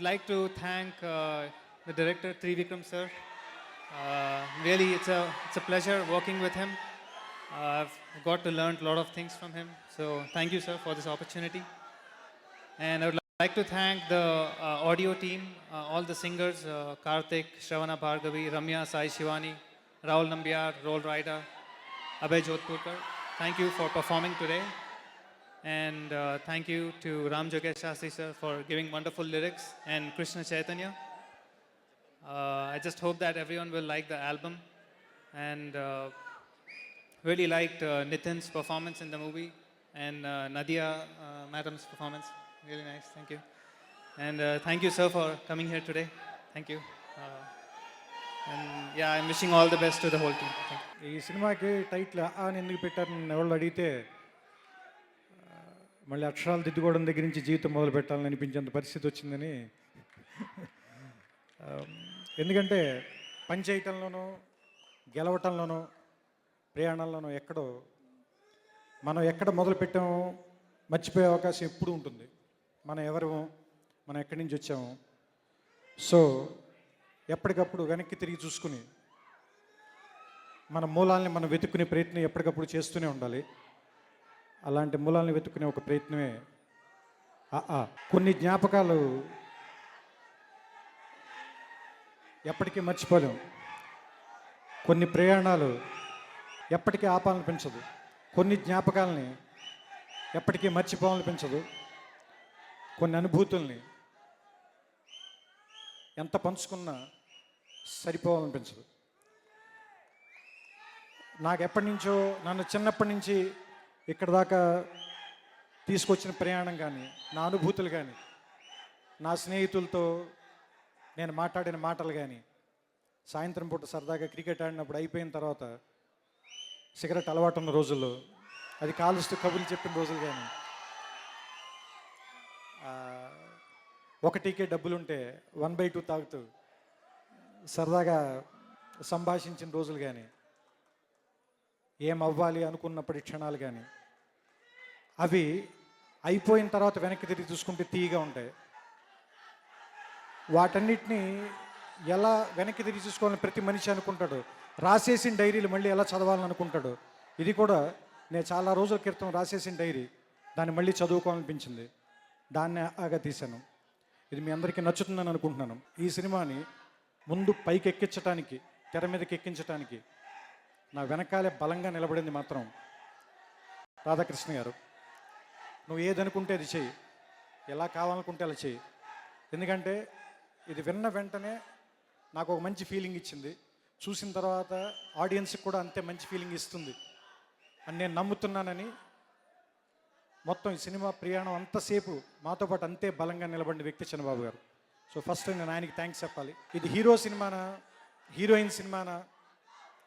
Speaker 3: would like to thank the director Trivikram sir. Really, it's a pleasure working with him. I've got to learn a lot of things from him. So thank you, sir, for this opportunity. And I would like to thank the audio team, all the singers, Karthik, Shravana Bhargavi, Ramya, Sai Shivani, Rahul Nambiar, Roll Rider, Abhay Jodhpurkar. Thank you for performing today. And thank you to Ram Jogesh Shastri sir for giving wonderful lyrics, and Krishna Chaitanya. I just hope that everyone will like the album, and really liked Nitin's performance in the movie, and Nadia madam's performance. Really nice, thank you. And thank you, sir, for coming here today. Thank you. And yeah, I'm wishing all the best to the whole team. Thank you.
Speaker 22: ఈ సినిమాకి title అని ఎందుకు పెట్టారని ఎవరు అడిగితే మళ్ళీ అక్షరాలు దిద్దుకోవడం దగ్గర నుంచి జీవితం మొదలు పెట్టాలని అనిపించేంత పరిస్థితి వచ్చిందని. ఎందుకంటే పని చేయటంలోనూ గెలవటంలోనూ ప్రయాణంలోనూ మనం ఎక్కడ మొదలు పెట్టామో మర్చిపోయే అవకాశం ఎప్పుడూ ఉంటుంది. మనం ఎవరము, మనం ఎక్కడి నుంచి వచ్చాము. సో ఎప్పటికప్పుడు వెనక్కి తిరిగి చూసుకుని మన మూలాల్ని మనం వెతుక్కునే ప్రయత్నం ఎప్పటికప్పుడు చేస్తూనే ఉండాలి. అలాంటి మూలాల్ని వెతుక్కునే ఒక ప్రయత్నమే కొన్ని జ్ఞాపకాలు ఎప్పటికీ మర్చిపోలేం. కొన్ని ప్రయాణాలు ఎప్పటికీ ఆపాలనిపించదు. కొన్ని జ్ఞాపకాలని ఎప్పటికీ మర్చిపోవాలనిపించదు. కొన్ని అనుభూతుల్ని ఎంత పంచుకున్నా సరిపోవాలనిపించదు. నాకు ఎప్పటి నుంచో, నన్ను చిన్నప్పటి నుంచి ఇక్కడ దాకా తీసుకొచ్చిన ప్రయాణం కానీ, నా అనుభూతులు కానీ, నా స్నేహితులతో నేను మాట్లాడిన మాటలు కానీ, సాయంత్రం పూట సరదాగా క్రికెట్ ఆడినప్పుడు అయిపోయిన తర్వాత సిగరెట్ అలవాటు ఉన్న రోజుల్లో అది కాలుస్తూ కబుర్లు చెప్పిన రోజులు కానీ, ఒకటికే డబ్బులుంటే 1/2 తాగుతూ సరదాగా సంభాషించిన రోజులు కానీ, ఏం అవ్వాలి అనుకున్నప్పటి క్షణాలు కానీ, అవి అయిపోయిన తర్వాత వెనక్కి తిరిగి చూసుకుంటే తీయగా ఉంటాయి. వాటన్నిటినీ ఎలా వెనక్కి తిరిగి చూసుకోవాలని ప్రతి మనిషి అనుకుంటాడు. రాసేసిన డైరీలు మళ్ళీ ఎలా చదవాలని అనుకుంటాడు. ఇది కూడా నేను చాలా రోజుల క్రితం రాసేసిన డైరీ, దాన్ని మళ్ళీ చదువుకోవాలనిపించింది, దాన్ని ఆగా తీశాను. ఇది మీ అందరికీ నచ్చుతుందని అనుకుంటున్నాను. ఈ సినిమాని ముందు పైకి ఎక్కించడానికి, తెర మీదకి ఎక్కించడానికి నా వెనకాలే బలంగా నిలబడింది మాత్రం రాధాకృష్ణ గారు. నువ్వు ఏదనుకుంటే అది చెయ్యి, ఎలా కావాలనుకుంటే అలా చెయ్యి. ఎందుకంటే ఇది విన్న వెంటనే నాకు ఒక మంచి ఫీలింగ్ ఇచ్చింది. చూసిన తర్వాత ఆడియన్స్కి కూడా అంతే మంచి ఫీలింగ్ ఇస్తుంది అని నేను నమ్ముతున్నానని మొత్తం ఈ సినిమా ప్రయాణం అంతసేపు మాతో పాటు అంతే బలంగా నిలబడిన వ్యక్తి చంద్రబాబు గారు. సో ఫస్ట్ నేను ఆయనకి థ్యాంక్స్ చెప్పాలి. ఇది హీరో సినిమానా, హీరోయిన్ సినిమానా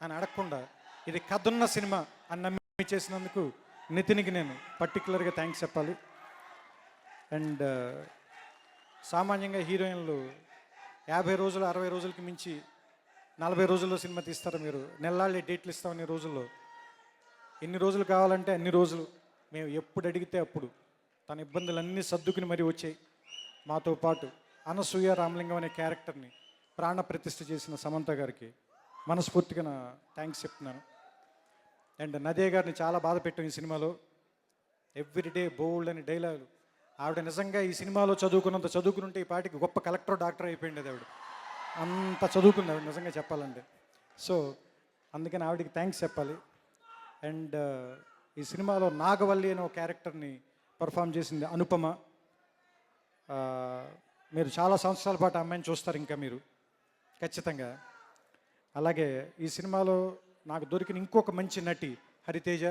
Speaker 22: అని అడగకుండా ఇది కథున్న సినిమా అని నమ్మి చేసినందుకు నితిన్కి నేను పర్టికులర్గా థ్యాంక్స్ చెప్పాలి. అండ్ సామాన్యంగా హీరోయిన్లు 50 రోజులు 60 రోజులకి మించి 40 రోజుల్లో సినిమా తీస్తారు. మీరు నెల్లాళ్ళే డేట్లు ఇస్తామని రోజుల్లో ఎన్ని రోజులు కావాలంటే అన్ని రోజులు మేము ఎప్పుడు అడిగితే అప్పుడు తన ఇబ్బందులన్నీ సర్దుకుని మరీ వచ్చాయి. మాతో పాటు అనసూయ రామలింగం అనే క్యారెక్టర్ని ప్రాణ ప్రతిష్ఠ చేసిన సమంత గారికి మనస్ఫూర్తిగా నా థ్యాంక్స్ చెప్తున్నాను. అండ్ నదే గారిని చాలా బాధ పెట్టాం ఈ సినిమాలో. ఎవ్రీడే బోల్డ్ అని డైలాగులు. ఆవిడ నిజంగా ఈ సినిమాలో చదువుకున్నంత చదువుకుని ఉంటే ఈ పాటికి గొప్ప కలెక్టర్ డాక్టర్ అయిపోయింది ఆవిడ. అంత చదువుకుంది ఆవిడ నిజంగా చెప్పాలంటే. సో అందుకని ఆవిడకి థ్యాంక్స్ చెప్పాలి. అండ్ ఈ సినిమాలో నాగవల్లి అనే ఒక క్యారెక్టర్ని పర్ఫామ్ చేసింది అనుపమ. మీరు చాలా సంవత్సరాల పాటు అమ్మాయిని చూస్తారు ఇంకా మీరు ఖచ్చితంగా. అలాగే ఈ సినిమాలో నాకు దొరికిన ఇంకొక మంచి నటి హరితేజ.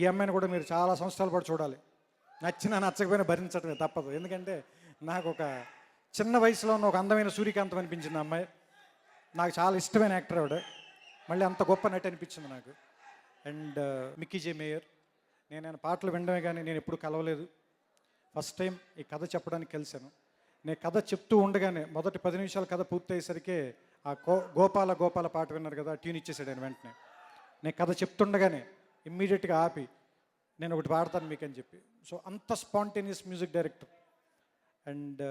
Speaker 22: ఈ అమ్మాయిని కూడా మీరు చాలా సంవత్సరాల పాటు చూడాలి. నచ్చినా నచ్చకపోయినా భరించడమే తప్పదు. ఎందుకంటే నాకు ఒక చిన్న వయసులో ఉన్న ఒక అందమైన సూర్యకాంతం అనిపించింది అమ్మాయి. నాకు చాలా ఇష్టమైన యాక్టర్ ఆవిడ. మళ్ళీ అంత గొప్ప నటి అనిపించింది నాకు. And Mickey J mayor. నేను ఆయన పాటలు వినడమే కానీ నేను ఎప్పుడు కలవలేదు. ఫస్ట్ టైం ఈ కథ చెప్పడానికి కలిశాను. నేను కథ చెప్తూ ఉండగానే మొదటి 10 నిమిషాల కథ పూర్తయ్యేసరికి ఆ గోపాల గోపాల పాట విన్నారు కదా, ట్యూన్ ఇచ్చేసాడు ఆయన వెంటనే. నేను కథ చెప్తుండగానే ఇమ్మీడియట్గా ఆపి నేను ఒకటి పాడతాను మీకు అని చెప్పి. సో అంత స్పాంటేనియస్ మ్యూజిక్ డైరెక్టర్. అండ్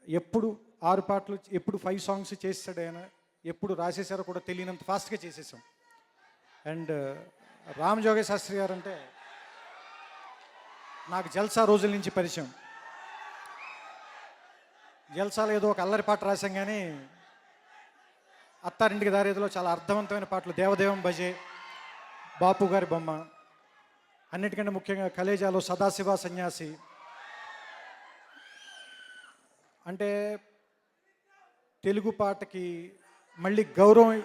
Speaker 22: ఎప్పుడు 6 పాటలు, ఎప్పుడు 5 సాంగ్స్ చేసాడు ఆయన, ఎప్పుడు రాసేసారో కూడా తెలియనంత ఫాస్ట్గా చేసేసాం. అండ్ రామ్ జోగే శాస్త్రి గారు అంటే నాకు జల్సా రోజుల నుంచి పరిచయం. జల్సాలో ఏదో ఒక అల్లరి పాట రాశాం, కానీ అత్తారింటికి దారేదిలో చాలా అర్థవంతమైన పాటలు, దేవదేవం భజే, బాపు గారి బొమ్మ, అన్నిటికంటే ముఖ్యంగా కలేజాలో సదాశివ సన్యాసి. అంటే తెలుగు పాటకి మళ్ళీ గౌరవం,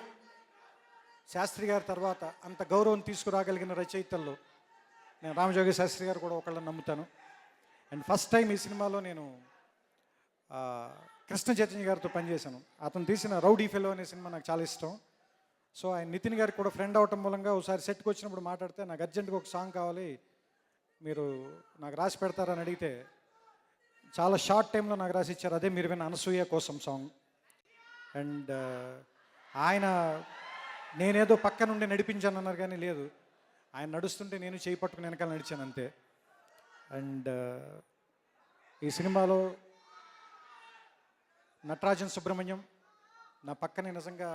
Speaker 22: శాస్త్రి గారి తర్వాత అంత గౌరవం తీసుకురాగలిగిన రచయితల్లో నేను రామజోగి శాస్త్రి గారు కూడా ఒకళ్ళని నమ్ముతాను. అండ్ ఫస్ట్ టైం ఈ సినిమాలో నేను కృష్ణ చైతన్య గారితో పనిచేశాను. అతను తీసిన రౌడీ ఫెలో అనే సినిమా నాకు చాలా ఇష్టం. సో ఆయన నితిన్ గారికి కూడా ఫ్రెండ్ అవటం మూలంగా ఒకసారి సెట్కి వచ్చినప్పుడు మాట్లాడితే, నాకు అర్జెంటుగా ఒక సాంగ్ కావాలి, మీరు నాకు రాసి పెడతారని అడిగితే చాలా షార్ట్ టైంలో నాకు రాసి ఇచ్చారు. అదే మీరు విన్న అనసూయ కోసం సాంగ్. అండ్ ఆయన నేనేదో పక్క నుండి నడిపించాను అన్నారు, కానీ లేదు, ఆయన నడుస్తుంటే నేను చేయి పట్టుకుని వెనకాల నడిచాను అంతే. అండ్ ఈ సినిమాలో నటరాజన్ సుబ్రహ్మణ్యం నా పక్కనే నిజంగా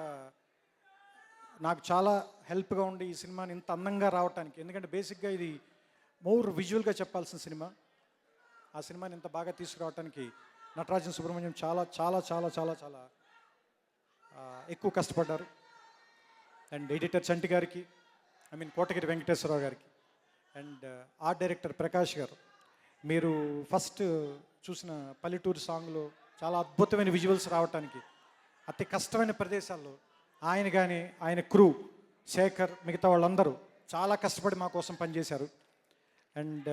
Speaker 22: నాకు చాలా హెల్ప్గా ఉండి ఈ సినిమాని ఇంత అందంగా రావటానికి, ఎందుకంటే బేసిక్గా ఇది మోర్ విజువల్గా చెప్పాల్సిన సినిమా, ఆ సినిమాని ఇంత బాగా తీసుకురావడానికి నటరాజన్ సుబ్రహ్మణ్యం చాలా చాలా చాలా చాలా చాలా ఎక్కువ కష్టపడ్డారు. అండ్ ఎడిటర్ చంటి గారికి, కోటగిరి వెంకటేశ్వరరావు గారికి, అండ్ ఆర్ట్ డైరెక్టర్ ప్రకాష్ గారు, మీరు ఫస్ట్ చూసిన పల్లెటూరు సాంగ్లో చాలా అద్భుతమైన విజువల్స్ రావటానికి అతి కష్టమైన ప్రదేశాల్లో ఆయన కానీ ఆయన క్రూ శేఖర్ మిగతా వాళ్ళందరూ చాలా కష్టపడి మా కోసం పనిచేశారు. అండ్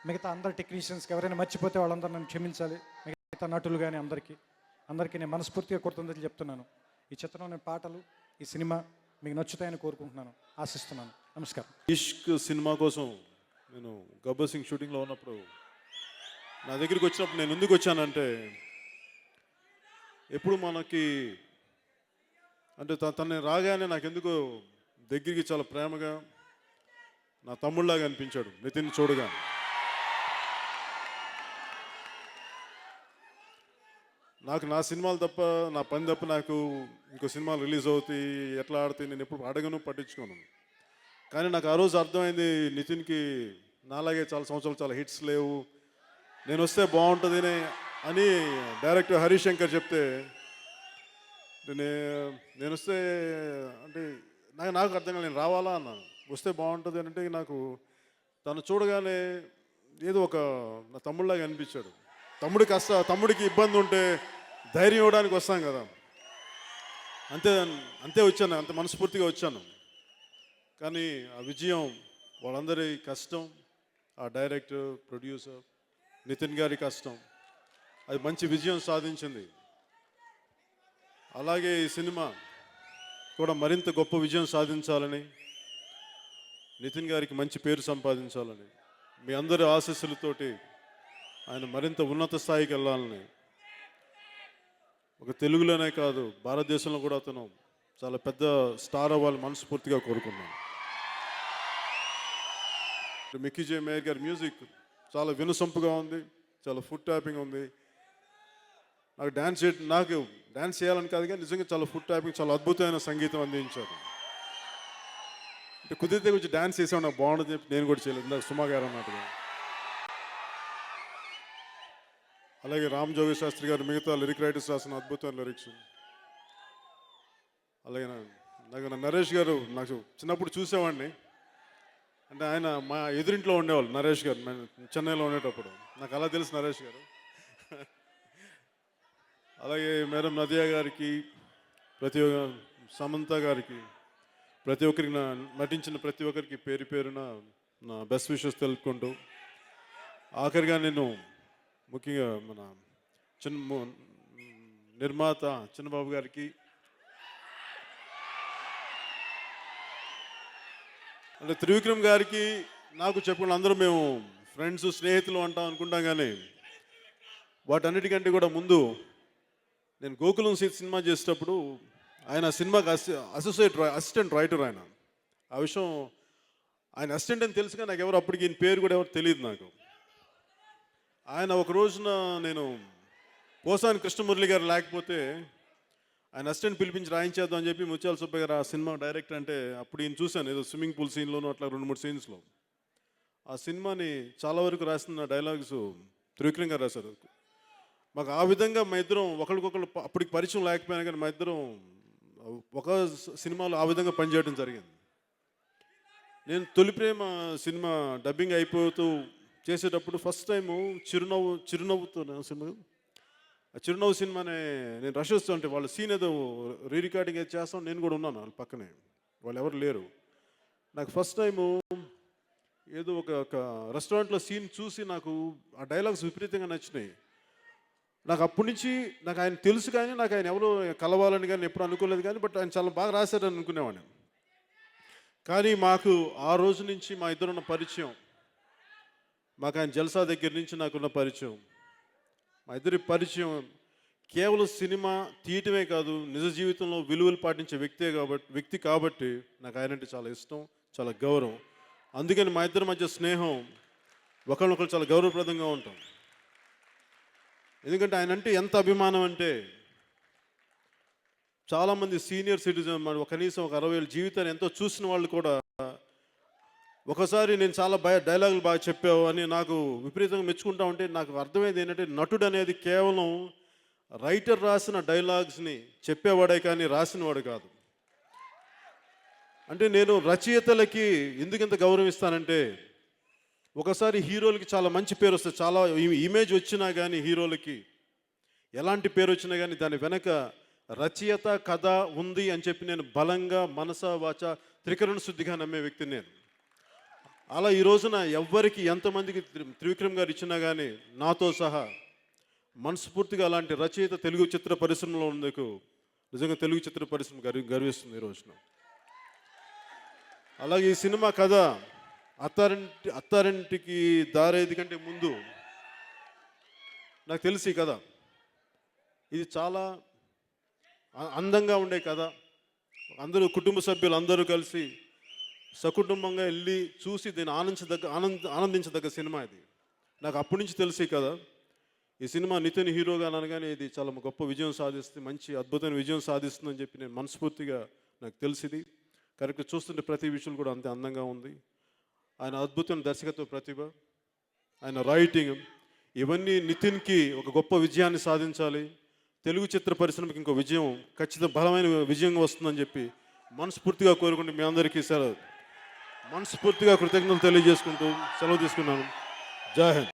Speaker 22: మిగతా అందరు టెక్నీషియన్స్కి ఎవరైనా మర్చిపోతే వాళ్ళందరూ నన్ను క్షమించాలి. మిగతా నటులు కానీ అందరికీ నేను మనస్ఫూర్తిగా కృతజ్ఞతలు చెప్తున్నాను. ఈ చిత్రంలోని పాటలు, ఈ సినిమా మీకు నచ్చుతాయని కోరుకుంటున్నాను, ఆశిస్తున్నాను. నమస్కారం.
Speaker 6: ఇష్క్ సినిమా కోసం నేను గబ్బర్ సింగ్ షూటింగ్లో ఉన్నప్పుడు నా దగ్గరికి వచ్చినప్పుడు నేను ఎందుకు వచ్చానంటే, ఎప్పుడు మనకి అంటే తను రాగానే నాకెందుకో దగ్గరికి చాలా ప్రేమగా నా తమ్ముళ్ళలాగా అనిపించాడు నితిన్ చూడగా. నాకు నా సినిమాలు తప్ప, నా పని తప్ప నాకు ఇంకో సినిమాలు రిలీజ్ అవుతాయి, ఎట్లా ఆడితే నేను ఎప్పుడు అడగను, పట్టించుకోను. కానీ నాకు ఆ రోజు అర్థమైంది, నితిన్కి నాలాగే చాలా సంవత్సరాలు చాలా హిట్స్ లేవు, నేను వస్తే బాగుంటుంది అని డైరెక్టర్ హరీష్ శంకర్ చెప్తే, నేను వస్తే అంటే నాకు అర్థం కాదు, నేను రావాలా అన్నాను. వస్తే బాగుంటుంది అంటే నాకు తను చూడగానే ఏదో ఒక నా తమ్ముళ్ళలాగా అనిపించాడు. తమ్ముడికి ఇబ్బంది ఉంటే ధైర్యం ఇవ్వడానికి వస్తాం కదా, అంతే వచ్చాను, అంత మనస్ఫూర్తిగా వచ్చాను. కానీ ఆ విజయం వాళ్ళందరి కష్టం, ఆ డైరెక్టర్, ప్రొడ్యూసర్ నితిన్ గారి కష్టం, అది మంచి విజయం సాధించింది. అలాగే ఈ సినిమా కూడా మరింత గొప్ప విజయం సాధించాలని, నితిన్ గారికి మంచి పేరు సంపాదించాలని, మీ అందరి ఆశీస్సులతోటి ఆయన మరింత ఉన్నత స్థాయికి వెళ్ళాలని, ఒక తెలుగులోనే కాదు భారతదేశంలో కూడా అతను చాలా పెద్ద స్టార్ అవ్వాలని మనస్ఫూర్తిగా కోరుకున్నాను. మిక్కీ జే మేయర్ గారి మ్యూజిక్ చాలా వినసొంపుగా ఉంది, చాలా ఫుడ్ ట్యాపింగ్ ఉంది. నాకు డ్యాన్స్ చేయాలని కాదు, కానీ నిజంగా చాలా ఫుడ్ ట్యాపింగ్, చాలా అద్భుతమైన సంగీతం అందించారు. అంటే కుదిరితే కొంచెం డ్యాన్స్ చేసాను, నాకు బాగుంటుంది చెప్పి నేను కూడా చేయలేదు, నాకు సుమా గారు అన్నట్టుగా. అలాగే రామ్ జోగి శాస్త్రి గారు మిగతా లిరిక్ రైటర్స్ రాసిన అద్భుతమైన లిరిక్స్. అలాగే నాకు నరేష్ గారు, నాకు చిన్నప్పుడు చూసేవాడిని, అంటే ఆయన మా ఎదురింట్లో ఉండేవాళ్ళు నరేష్ గారు, చెన్నైలో ఉండేటప్పుడు నాకు అలా తెలుసు నరేష్ గారు. అలాగే మేడం నదియా గారికి, సమంత గారికి, ప్రతి ఒక్కరికి నటించిన ప్రతి ఒక్కరికి పేరు పేరున నా బెస్ట్ విషెస్ తెలుపుకుంటూ, ఆఖరిగా నేను ముఖ్యంగా మన నిర్మాత చిన్నబాబు గారికి, అంటే త్రివిక్రమ్ గారికి నాకు చెప్పుకున్న అందరూ మేము ఫ్రెండ్స్, స్నేహితులు అంటాం అనుకుంటాం, కానీ వాటన్నిటికంటే కూడా ముందు నేను గోకులం సినిమా చేసేటప్పుడు ఆయన సినిమాకి అసిస్టెంట్ రైటర్ ఆయన. ఆ విషయం ఆయన అసిస్టెంట్ అని తెలుసుగా, నాకు ఎవరు అప్పటికి ఈయన పేరు కూడా ఎవరు తెలియదు నాకు. ఆయన ఒక రోజున నేను పోసాని కృష్ణమురళి గారు లేకపోతే ఆయన అసిస్టెంట్ పిలిపించి రాయించేద్దాం అని చెప్పి ముత్యాల సుబ్బయ్య గారు ఆ సినిమా డైరెక్టర్ అంటే అప్పుడు ఈయన చూశాను ఏదో స్విమ్మింగ్ పూల్ సీన్లోనూ అట్లా 2-3 సీన్స్లో. ఆ సినిమాని చాలా వరకు రాసిన డైలాగ్స్ త్రివిక్రమ్ గారు రాశారు. మాకు ఆ విధంగా మా ఇద్దరం ఒకరికొకరు అప్పటికి పరిచయం లేకపోయినా కానీ మా ఇద్దరం ఒక సినిమాలో ఆ విధంగా పనిచేయడం జరిగింది. నేను తొలి ప్రేమ సినిమా డబ్బింగ్ అయిపోతూ చేసేటప్పుడు ఫస్ట్ టైము చిరునవ్వుతో సినిమా ఆ చిరునవ్వు సినిమానే నేను రష్ వస్తుంటే వాళ్ళ సీన్ ఏదో రీ రికార్డింగ్ ఏదో చేస్తాం, నేను కూడా ఉన్నాను వాళ్ళ పక్కనే, వాళ్ళు ఎవరు లేరు. నాకు ఫస్ట్ టైము ఏదో ఒక రెస్టారెంట్లో సీన్ చూసి నాకు ఆ డైలాగ్స్ విపరీతంగా నచ్చినాయి. నాకు అప్పటి నుంచి నాకు ఆయన తెలుసు కానీ నాకు ఆయన ఎవరు కలవాలని కానీ ఎప్పుడు అనుకోలేదు కానీ బట్ ఆయన చాలా బాగా రాశారని అనుకునేవాడిని. కానీ మాకు ఆ రోజు నుంచి మా ఇద్దరున్న పరిచయం, మాకు ఆయన జల్సా దగ్గర నుంచి నాకున్న పరిచయం, మా ఇద్దరి పరిచయం కేవలం సినిమా తీయటమే కాదు నిజ జీవితంలో విలువలు పాటించే వ్యక్తి కాబట్టి నాకు ఆయనంటే చాలా ఇష్టం, చాలా గౌరవం. అందుకని మా ఇద్దరి మధ్య స్నేహం ఒకరినొకరు చాలా గౌరవప్రదంగా ఉంటాం. ఎందుకంటే ఆయన అంటే ఎంత అభిమానం అంటే చాలామంది సీనియర్ సిటిజన్ కనీసం ఒక 60 ఏళ్ళ జీవితాన్ని ఎంతో చూసిన వాళ్ళు కూడా ఒకసారి నేను చాలా డైలాగులు బాగా చెప్పావు అని నాకు విపరీతంగా మెచ్చుకుంటా ఉంటే నాకు అర్థమైంది ఏంటంటే నటుడు అనేది కేవలం రైటర్ రాసిన డైలాగ్స్ని చెప్పేవాడే కానీ రాసినవాడు కాదు. అంటే నేను రచయితలకి ఎందుకు ఇంత గౌరవం ఇస్తానంటే ఒకసారి హీరోలకి చాలా మంచి పేరు వస్తుంది, చాలా ఇమేజ్ వచ్చినా కానీ హీరోలకి ఎలాంటి పేరు వచ్చినా కానీ దాని వెనక రచయిత కథ ఉంది అని చెప్పి నేను బలంగా మనస వాచ త్రికరణ శుద్ధిగా నమ్మే వ్యక్తిని నేను. అలా ఈ రోజున ఎవ్వరికి ఎంతమందికి త్రివిక్రమ్ గారు ఇచ్చినా కానీ నాతో సహా మనస్ఫూర్తిగా అలాంటి రచయిత తెలుగు చిత్ర పరిశ్రమలో ఉన్నందుకు నిజంగా తెలుగు చిత్ర పరిశ్రమ గర్విస్తుంది ఈ రోజున. అలాగే ఈ సినిమా కథ అత్తారింటికి దారేది కంటే ముందు నాకు తెలిసి కథ ఇది చాలా అందంగా ఉండే కథ. అందరూ కుటుంబ సభ్యులు అందరూ కలిసి సకుటుంబంగా వెళ్ళి చూసి దీన్ని ఆనందించదగ్గ సినిమా ఇది. నాకు అప్పటి నుంచి తెలిసి కదా ఈ సినిమా నితిన్ హీరోగా అనగానే ఇది చాలా గొప్ప విజయం సాధిస్తుంది, మంచి అద్భుతమైన విజయం సాధిస్తుందని చెప్పి నేను మనస్ఫూర్తిగా నాకు తెలిసింది. కరెక్ట్ చూస్తుంటే ప్రతి విషయం కూడా అంతే అందంగా ఉంది. ఆయన అద్భుతమైన దర్శకత్వ ప్రతిభ, ఆయన రైటింగ్ ఇవన్నీ నితిన్కి ఒక గొప్ప విజయాన్ని సాధించాలి, తెలుగు చిత్ర పరిశ్రమకి ఇంకో విజయం ఖచ్చితంగా బలమైన విజయంగా వస్తుందని చెప్పి మనస్ఫూర్తిగా కోరుకుంటూ మీ అందరికీ మనస్ఫూర్తిగా కృతజ్ఞతలు తెలియజేసుకుంటూ సెలవు తీసుకున్నాను. జై హింద్.